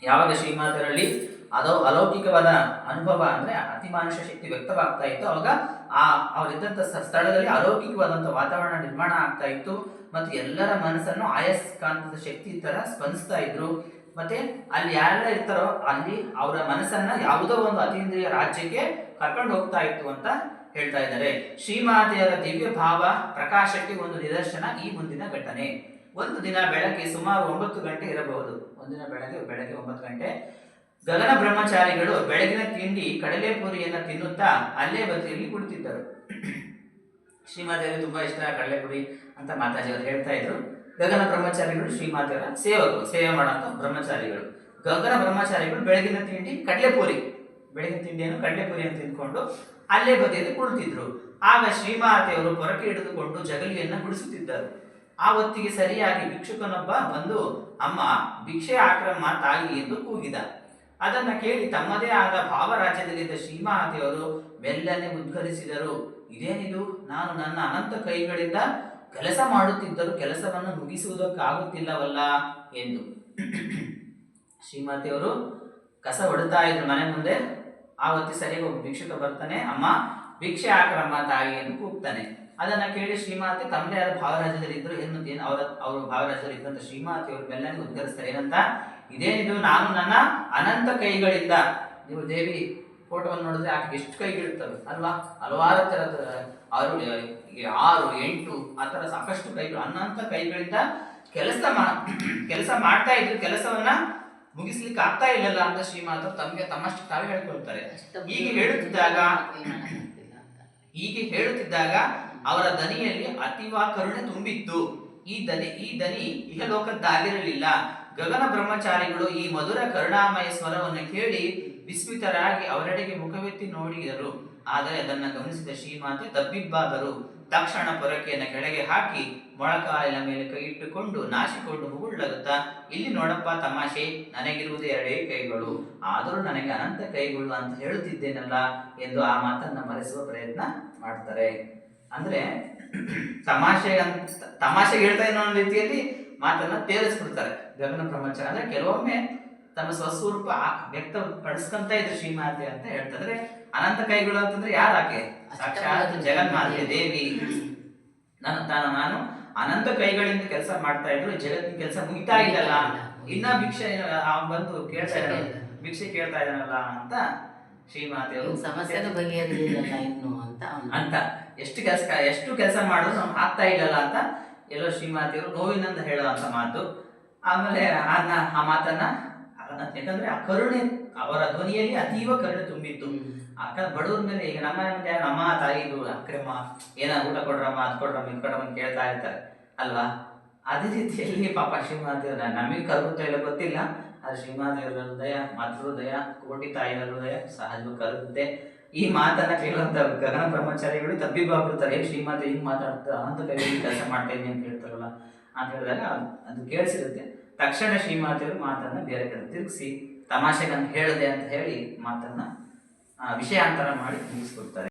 ಯಾವಾಗ ಶ್ರೀಮಾತೆಯರಲ್ಲಿ ಅಲೌಕಿಕವಾದ ಅನುಭವ ಅಂದ್ರೆ ಅತಿಮಾನುಷ ಶಕ್ತಿ ವ್ಯಕ್ತವಾಗ್ತಾ ಇತ್ತು, ಅವಾಗ ಅವರಿದ್ದಂಥ ಸ್ಥಳದಲ್ಲಿ ಅಲೌಕಿಕವಾದಂಥ ವಾತಾವರಣ ನಿರ್ಮಾಣ ಆಗ್ತಾ ಇತ್ತು. ಮತ್ತು ಎಲ್ಲರ ಮನಸ್ಸನ್ನು ಆಯಸ್ಕಾಂತದ ಶಕ್ತಿ ತರ ಸ್ಪಂದಿಸ್ತಾ ಇದ್ರು. ಮತ್ತೆ ಅಲ್ಲಿ ಯಾರೆಲ್ಲ ಇರ್ತಾರೋ ಅಲ್ಲಿ ಅವರ ಮನಸ್ಸನ್ನ ಯಾವುದೋ ಒಂದು ಅತೀಂದ್ರಿಯ ರಾಜ್ಯಕ್ಕೆ ಕರ್ಕೊಂಡು ಹೋಗ್ತಾ ಇತ್ತು ಅಂತ ಹೇಳ್ತಾ ಇದ್ದಾರೆ. ಶ್ರೀಮಾತೆಯರ ದಿವ್ಯ ಭಾವ ಪ್ರಕಾಶಕ್ಕೆ ಒಂದು ನಿದರ್ಶನ ಈ ಮುಂದಿನ ಘಟನೆ. ಒಂದು ದಿನ ಬೆಳಗ್ಗೆ ಸುಮಾರು 9 ಗಂಟೆ ಇರಬಹುದು. ಒಂದಿನ ಬೆಳಗ್ಗೆ 9 ಗಂಟೆ ಗಗನ ಬ್ರಹ್ಮಚಾರಿಗಳು ಬೆಳಗಿನ ತಿಂಡಿ ಕಡಲೆಪುರಿಯನ್ನ ತಿನ್ನುತ್ತಾ ಅಲ್ಲೇ ಬದಿಯಲ್ಲಿ ಕುಳಿತಿದ್ದರು. ಶ್ರೀಮಾತೆಯರಿಗೆ ತುಂಬಾ ಇಷ್ಟ ಕಡಲೆಪುರಿ ಅಂತ ಮಾತಾಜಿಯವರು ಹೇಳ್ತಾ ಇದ್ರು. ಗಗನ ಬ್ರಹ್ಮಚಾರಿಗಳು ಶ್ರೀಮಾತೆಯವರ ಸೇವಕರು, ಸೇವೆ ಮಾಡುವಂತ ಬ್ರಹ್ಮಚಾರಿಗಳು. ಗಗನ ಬ್ರಹ್ಮಚಾರಿಗಳು ಬೆಳಗಿನ ತಿಂಡಿ ಬೆಳಗಿನ ತಿಂಡಿಯನ್ನು ಕಡಲೆಪುರಿಯನ್ನು ತಿಂದ್ಕೊಂಡು ಅಲ್ಲೇ ಬದಿಯಲ್ಲಿ ಕುಳಿತಿದ್ರು. ಆಗ ಶ್ರೀಮಾತೆಯವರು ಪೊರಕೆ ಹಿಡಿದುಕೊಂಡು ಜಗಲಿಯನ್ನು ಗುಡಿಸುತ್ತಿದ್ದರು. ಆ ಹೊತ್ತಿಗೆ ಸರಿಯಾಗಿ ಭಿಕ್ಷುಕನೊಬ್ಬ ಬಂದು, ಅಮ್ಮ ಭಿಕ್ಷೆ ಆಕ್ರಮ ತಾಯಿ ಎಂದು ಕೂಗಿದ. ಅದನ್ನ ಕೇಳಿ ತಮ್ಮದೇ ಆದ ಭಾವರಾಜ್ಯದಲ್ಲಿದ್ದ ಶ್ರೀಮಾತೆಯವರು ಮೆಲ್ಲನೆ ಉದ್ಗರಿಸಿದರು, ಇದೇನಿದು? ನಾನು ನನ್ನ ಅನಂತ ಕೈಗಳಿಂದ ಕೆಲಸ ಮಾಡುತ್ತಿದ್ದರೂ ಕೆಲಸವನ್ನು ಮುಗಿಸುವುದಕ್ಕಾಗುತ್ತಿಲ್ಲವಲ್ಲ ಎಂದು. ಶ್ರೀಮಾತೆಯವರು ಕಸ ಹೊಡ್ತಾ ಇದ್ರು ಮನೆ ಮುಂದೆ. ಆ ಹೊತ್ತಿ ಸರಿಯಾಗಿ ಒಬ್ಬ ಭಿಕ್ಷುಕ ಬರ್ತಾನೆ, ಅಮ್ಮ ಭಿಕ್ಷೆ ಆಕ್ರಮ ತಾಯಿ ಎಂದು ಕೂಗ್ತಾನೆ. ಅದನ್ನ ಕೇಳಿ ಶ್ರೀಮಾತೆ ತಮ್ಮದೇ ಆದ ಭಾವರಾಜ್ಯದಲ್ಲಿ ಇದ್ರು. ಅವರ ಭಾವರಾಜ್ಯದಲ್ಲಿ ಇದ್ದಂತ ಶ್ರೀಮಾತೆಯವರು ಮೆಲ್ಲನೆ ಉದ್ಗರಿಸ್ತಾರೆ, ಏನಂತ? ಇದೇನಿದು? ನಾನು ನನ್ನ ಅನಂತ ಕೈಗಳಿಂದ, ನೀವು ದೇವಿ ಫೋಟೋವನ್ನು ನೋಡಿದ್ರೆ ಆಕೆ ಎಷ್ಟು ಕೈಗಳಿರ್ತವೆ ಅಲ್ವಾ? ಹಲವಾರು ತರದ 6, 8 ಆ ತರ ಸಾಕಷ್ಟು ಕೈಗಳು, ಅನಂತ ಕೈಗಳಿಂದ ಕೆಲಸ ಮಾಡ್ತಾ ಇದ್ರು. ಕೆಲಸವನ್ನ ಮುಗಿಸ್ಲಿಕ್ಕೆ ಆಗ್ತಾ ಇಲ್ಲಲ್ಲ ಅಂತ ಶ್ರೀಮಾತ ತಮಗೆ ತಮ್ಮಷ್ಟು ತಾವೇ ಹೇಳ್ಕೊಳ್ತಾರೆ. ಹೀಗೆ ಹೇಳುತ್ತಿದ್ದಾಗ ಅವರ ದನಿಯಲ್ಲಿ ಅತೀವ ಕರುಣೆ ತುಂಬಿತ್ತು. ಈ ದನಿ ಇಹಲೋಕದ್ದಾಗಿರಲಿಲ್ಲ. ಗಗನ ಬ್ರಹ್ಮಚಾರಿಗಳು ಈ ಮಧುರ ಕರುಣಾಮಯ ಸ್ವರವನ್ನು ಕೇಳಿ ವಿಸ್ಮಿತರಾಗಿ ಅವರೆಡೆಗೆ ಮುಖವೆತ್ತಿ ನೋಡಿದರು. ಆದರೆ ಅದನ್ನು ಗಮನಿಸಿದ ಶ್ರೀಮಾತೆ ತಬ್ಬಿಬ್ಬಾದರು. ತಕ್ಷಣ ಪೊರಕೆಯನ್ನು ಕೆಳಗೆ ಹಾಕಿ ಮೊಳಕಾಲಿನ ಮೇಲೆ ಕೈ ಇಟ್ಟುಕೊಂಡು ನಾಚಿಕೊಂಡು ಮುಗುಳ್ಳಗುತ್ತಾ, ಇಲ್ಲಿ ನೋಡಪ್ಪ ತಮಾಷೆ, ನನಗಿರುವುದೇ 2 ಕೈಗಳು, ಆದರೂ ನನಗೆ ಅನಂತ ಕೈಗಳು ಅಂತ ಹೇಳುತ್ತಿದ್ದೇನಲ್ಲ ಎಂದು ಆ ಮಾತನ್ನ ಮರೆಸುವ ಪ್ರಯತ್ನ ಮಾಡ್ತಾರೆ. ಅಂದ್ರೆ ತಮಾಷೆಗೆ ಹೇಳ್ತಾ ಅನ್ನೋ ರೀತಿಯಲ್ಲಿ ಮಾತನ್ನ ತೇರಿಸ್ಬಿಡ್ತಾರೆ ಗಗನ ಬ್ರಹ್ಮಚಾರಿ. ಅಂದ್ರೆ ಕೆಲವೊಮ್ಮೆ ತಮ್ಮ ಸ್ವಸ್ವರೂಪ ವ್ಯಕ್ತಪಡಿಸ್ಕೊಂತ ಇದ್ರು ಶ್ರೀಮಾತೆ ಅಂತ ಹೇಳ್ತಾರೆ. ಅನಂತ ಕೈಗಳು ಅಂತಂದ್ರೆ ಯಾರಾಕೆ? ಸಾಕ್ಷಾತ್ ಜಗನ್ಮಾತೆ ದೇವಿ. ನಾನು ಅನಂತ ಕೈಗಳಿಂದ ಕೆಲಸ ಮಾಡ್ತಾ ಇದ್ರು, ಜಗತ್ತಿನ ಕೆಲಸ ಮುಗಿತಾ ಇಲ್ಲಲ್ಲ, ಇನ್ನ ಭಿಕ್ಷೆ ಬಂದು ಕೇಳ್ತಾ ಇದ್ದಾನೆ, ಭಿಕ್ಷೆ ಕೇಳ್ತಾ ಇದ್ದಾನಲ್ಲ ಅಂತ ಶ್ರೀಮಾತೆಯವರು ಸಮಸ್ಯೆನ ಬಗೆಹರಿಲಿಲ್ಲ ಇನ್ನು ಅಂತ ಎಷ್ಟು ಕೆಲಸ ಮಾಡಿದ್ರು ನಮ್ಗೆ ಆಗ್ತಾ ಇಲ್ಲಲ್ಲ ಅಂತ ಎಲ್ಲೋ ಶ್ರೀಮಾತೆಯವರು ನೋವಿನಿಂದ ಹೇಳುವಂತ ಮಾತು. ಆಮೇಲೆ ಆ ಮಾತನ್ನ, ಯಾಕಂದ್ರೆ ಆ ಕರುಣೆ ಅವರ ಧ್ವನಿಯಲ್ಲಿ ಅತೀವ ಕರುಣೆ ತುಂಬಿತ್ತು. ಯಾಕಂದ್ರೆ ಬಡವ್ರ ಮೇಲೆ, ಈಗ ನಮ್ಮ ಮುಂದೆ ನಮ್ಮ ತಾಯಿದು ಅಕ್ರಮ, ಏನಾದ್ರು ಊಟ ಕೊಡ್ರಮ್ಮ, ಅದ್ ಕೊಡ್ರಮ್ಮ, ಇದ್ ಕೊಡ್ರಮ್ಮ ಅಂತ ಕೇಳ್ತಾ ಇರ್ತಾರೆ ಅಲ್ವಾ? ಅದೇ ರೀತಿಯಲ್ಲಿ ಪಾಪ ಶ್ರೀಮಾತೆಯವ್ರ ನಮಗೆ ಕರಗುತ್ತಾ ಇಲ್ಲ ಗೊತ್ತಿಲ್ಲ, ಆದ್ರೆ ಶ್ರೀಮಾತೆಯವರ ಹೃದಯ, ಮಾತೃ ಹೃದಯ, ಕೋಟಿ ತಾಯಿಯ ಹೃದಯ ಸಹಜವಾಗಿ ಕರಗುತ್ತೆ. ಈ ಮಾತನ್ನ ಕೇಳುವಂತ ಗಗನ ಬ್ರಹ್ಮಚಾರಿಗಳು ತಬ್ಬಿಬ್ಬಾಗ್ಬಿಡ್ತಾರೆ. ಶ್ರೀಮಾತೆ ಹಿಂಗ್ ಮಾತಾಡ್ತಾ ಅನಂತ ಕೈಯಲ್ಲಿ ಕೆಲಸ ಮಾಡ್ತಾ ಇದ್ದೀನಿ ಅಂತ ಹೇಳ್ತಾರಲ್ಲ ಅಂತ ಹೇಳಿದಾಗ ಅದು ಕೇಳಿಸಿರುತ್ತೆ. ತಕ್ಷಣ ಶ್ರೀಮಾತೆಯವರು ಮಾತನ್ನ ಬೇರೆ ಕಡೆ ತಿರುಗಿಸಿ ತಮಾಷೆಗಂತ ಹೇಳಿದೆ ಅಂತ ಹೇಳಿ ಮಾತನ್ನ ವಿಷಯಾಂತರ ಮಾಡಿ ಮುಗಿಸ್ಕೊಡ್ತಾರೆ.